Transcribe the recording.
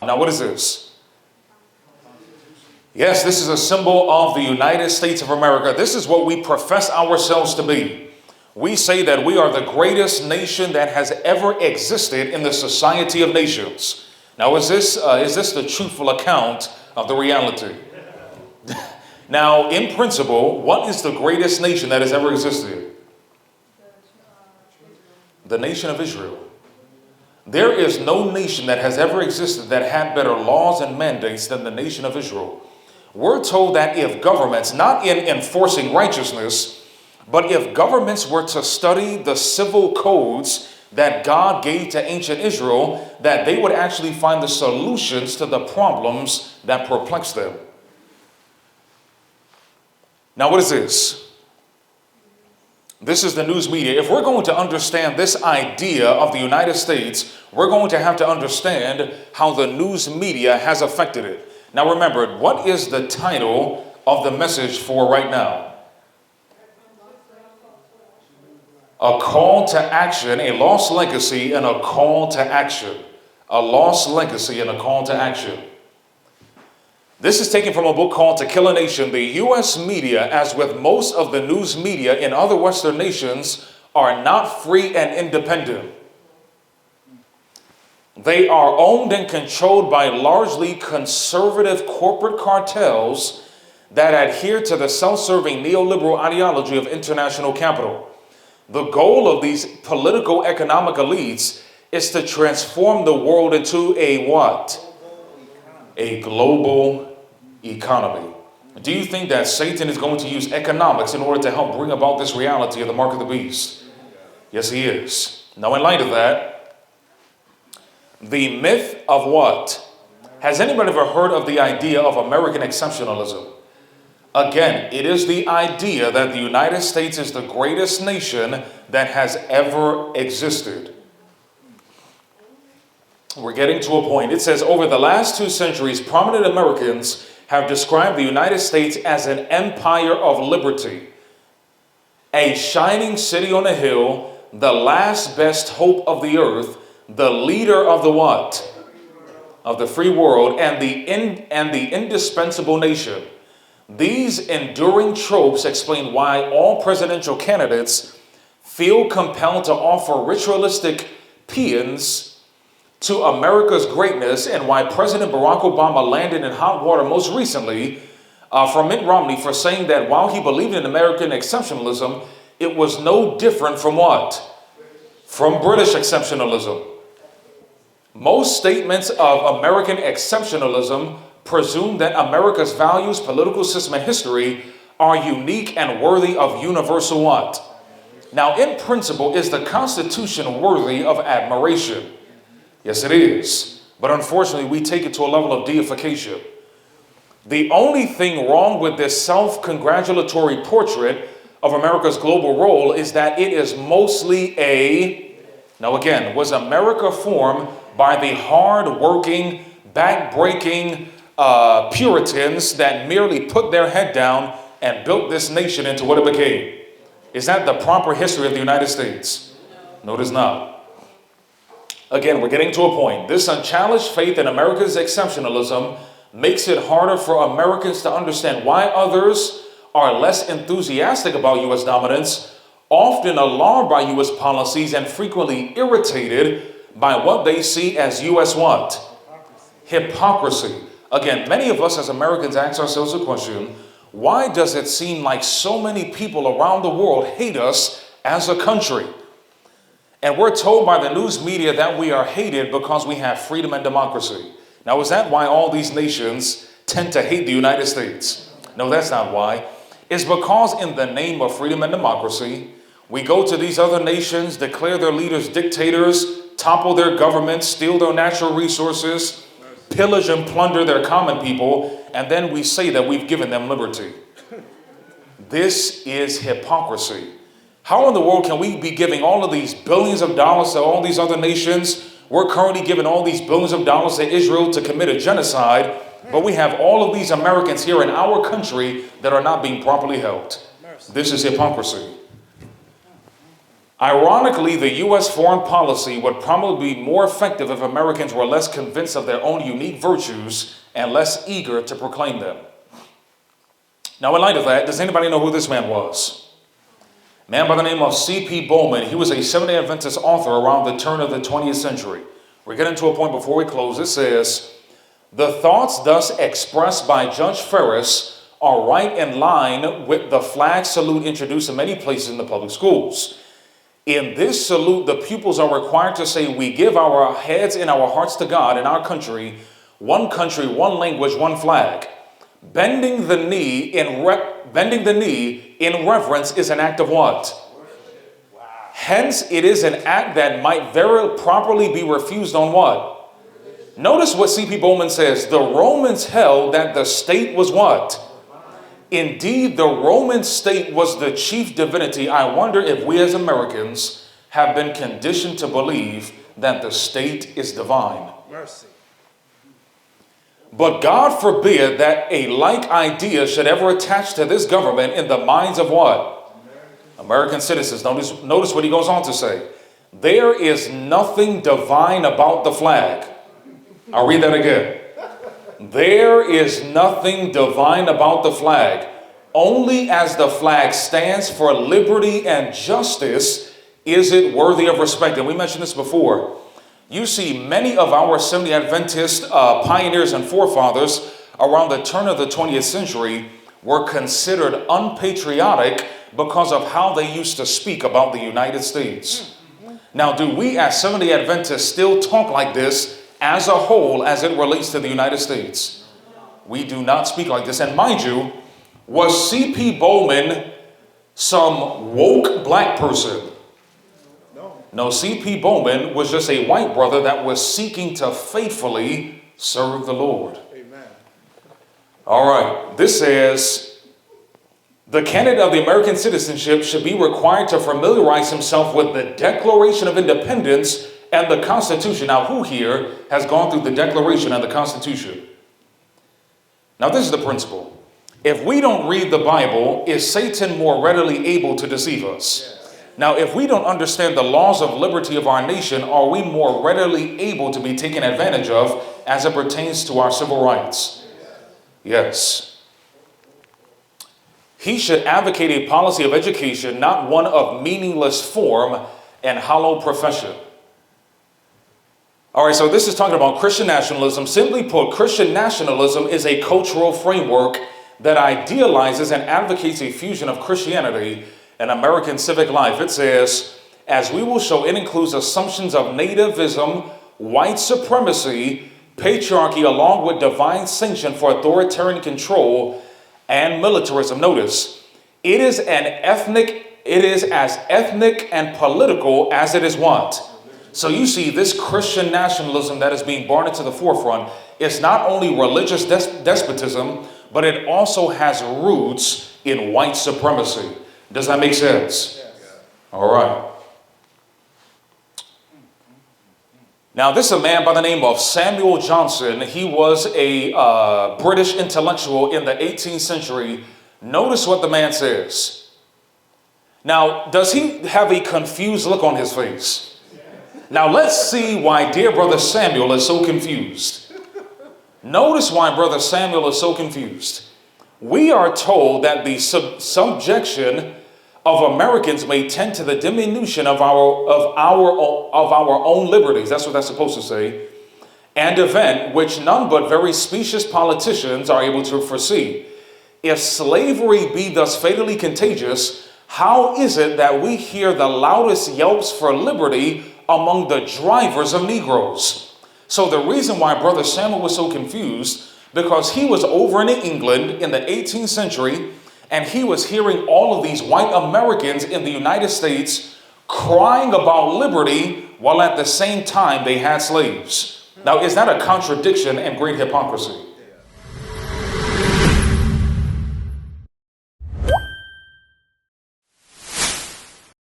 Now, what is this? Yes, this is a symbol of the United States of America. This is what we profess ourselves to be. We say that we are the greatest nation that has ever existed in the society of nations. Now, is this the truthful account of the reality? Now, in principle, what is the greatest nation that has ever existed? The nation of Israel. There is no nation that has ever existed that had better laws and mandates than the nation of Israel. We're told that if governments, not in enforcing righteousness, but if governments were to study the civil codes that God gave to ancient Israel, that they would actually find the solutions to the problems that perplex them. Now, what is this? This is the news media. If we're going to understand this idea of the United States, we're going to have to understand how the news media has affected it. Now, remember, what is the title of the message for right now? A call to action, a lost legacy, and a call to action. A lost legacy and a call to action. This is taken from a book called To Kill a Nation. The U.S. media, as with most of the news media in other Western nations, are not free and independent. They are owned and controlled by largely conservative corporate cartels that adhere to the self-serving neoliberal ideology of international capital. The goal of these political economic elites is to transform the world into a what? A global economy. Do you think that Satan is going to use economics in order to help bring about this reality of the mark of the beast? Yes, he is. Now, in light of that, the myth of what? Has anybody ever heard of the idea of American exceptionalism? Again, it is the idea that the United States is the greatest nation that has ever existed. We're getting to a point. It says, over the last 2 centuries, prominent Americans have described the United States as an empire of liberty, a shining city on a hill, the last best hope of the earth, the leader of the what? Of the free world, and the indispensable nation. These enduring tropes explain why all presidential candidates feel compelled to offer ritualistic paeans to America's greatness, and why President Barack Obama landed in hot water most recently from Mitt Romney for saying that while he believed in American exceptionalism, it was no different from what? From British exceptionalism. Most statements of American exceptionalism presume that America's values, political system, and history are unique and worthy of universal what? Now, in principle, is the Constitution worthy of admiration? Yes, it is. But unfortunately, we take it to a level of deification. The only thing wrong with this self-congratulatory portrait of America's global role is that it is mostly a... Now again, was America formed by the hard-working, back-breaking Puritans that merely put their head down and built this nation into what it became? Is that the proper history of the United States? No, it is not. Again, we're getting to a point. This unchallenged faith in America's exceptionalism makes it harder for Americans to understand why others are less enthusiastic about U.S. dominance, often alarmed by U.S. policies, and frequently irritated by what they see as U.S. what? Hypocrisy. Again, many of us as Americans ask ourselves a question: why does it seem like so many people around the world hate us as a country? And we're told by the news media that we are hated because we have freedom and democracy. Now, is that why all these nations tend to hate the United States? No, that's not why. It's because in the name of freedom and democracy, we go to these other nations, declare their leaders dictators, topple their governments, steal their natural resources, pillage and plunder their common people, and then we say that we've given them liberty. This is hypocrisy. How in the world can we be giving all of these billions of dollars to all these other nations? We're currently giving all these billions of dollars to Israel to commit a genocide, but we have all of these Americans here in our country that are not being properly helped. This is hypocrisy. Ironically, the U.S. foreign policy would probably be more effective if Americans were less convinced of their own unique virtues and less eager to proclaim them. Now, in light of that, does anybody know who this man was? A man by the name of C.P. Bowman. He was a Seventh-day Adventist author around the turn of the 20th century. We're getting to a point before we close. It says, the thoughts thus expressed by Judge Ferris are right in line with the flag salute introduced in many places in the public schools. In this salute, the pupils are required to say, we give our heads and our hearts to God and our country, one language, one flag. Bending the knee in reverence is an act of what? Wow. Hence, it is an act that might very properly be refused on what? Notice what C.P. Bowman says. The Romans held that the state was what? Indeed, the Roman state was the chief divinity. I wonder if we as Americans have been conditioned to believe that the state is divine. Mercy. But God forbid that a like idea should ever attach to this government in the minds of what? American citizens. Notice what he goes on to say. There is nothing divine about the flag. I'll read that again. There is nothing divine about the flag. Only as the flag stands for liberty and justice is it worthy of respect. And we mentioned this before. You see, many of our Seventh-day Adventist pioneers and forefathers around the turn of the 20th century were considered unpatriotic because of how they used to speak about the United States. Now, do we as Seventh-day Adventists still talk like this as a whole as it relates to the United States? We do not speak like this. And mind you, was C.P. Bowman some woke black person? No, C.P. Bowman was just a white brother that was seeking to faithfully serve the Lord. Amen. All right, this says, the candidate of the American citizenship should be required to familiarize himself with the Declaration of Independence and the Constitution. Now, who here has gone through the Declaration and the Constitution? Now, this is the principle. If we don't read the Bible, is Satan more readily able to deceive us? Now, if we don't understand the laws of liberty of our nation, are we more readily able to be taken advantage of as it pertains to our civil rights? Yes. He should advocate a policy of education, not one of meaningless form and hollow profession. All right, so this is talking about Christian nationalism. Simply put, Christian nationalism is a cultural framework that idealizes and advocates a fusion of Christianity and American civic life. It says, as we will show, it includes assumptions of nativism, white supremacy, patriarchy, along with divine sanction for authoritarian control and militarism. Notice, it is as ethnic and political as it is what? So you see, this Christian nationalism that is being brought into the forefront is not only religious despotism, but it also has roots in white supremacy. Does that make sense? Yes. All right. Now, this is a man by the name of Samuel Johnson. He was a British intellectual in the 18th century. Notice what the man says. Now, does he have a confused look on his face? Now, let's see why dear brother Samuel is so confused. Notice why brother Samuel is so confused. We are told that the subjection of Americans may tend to the diminution of our own liberties. That's what that's supposed to say. An event which none but very specious politicians are able to foresee. If slavery be thus fatally contagious, how is it that we hear the loudest yelps for liberty among the drivers of Negroes? So the reason why brother Samuel was so confused, because he was over in England in the 18th century, and he was hearing all of these white Americans in the United States crying about liberty while at the same time they had slaves. Now, is that a contradiction and great hypocrisy?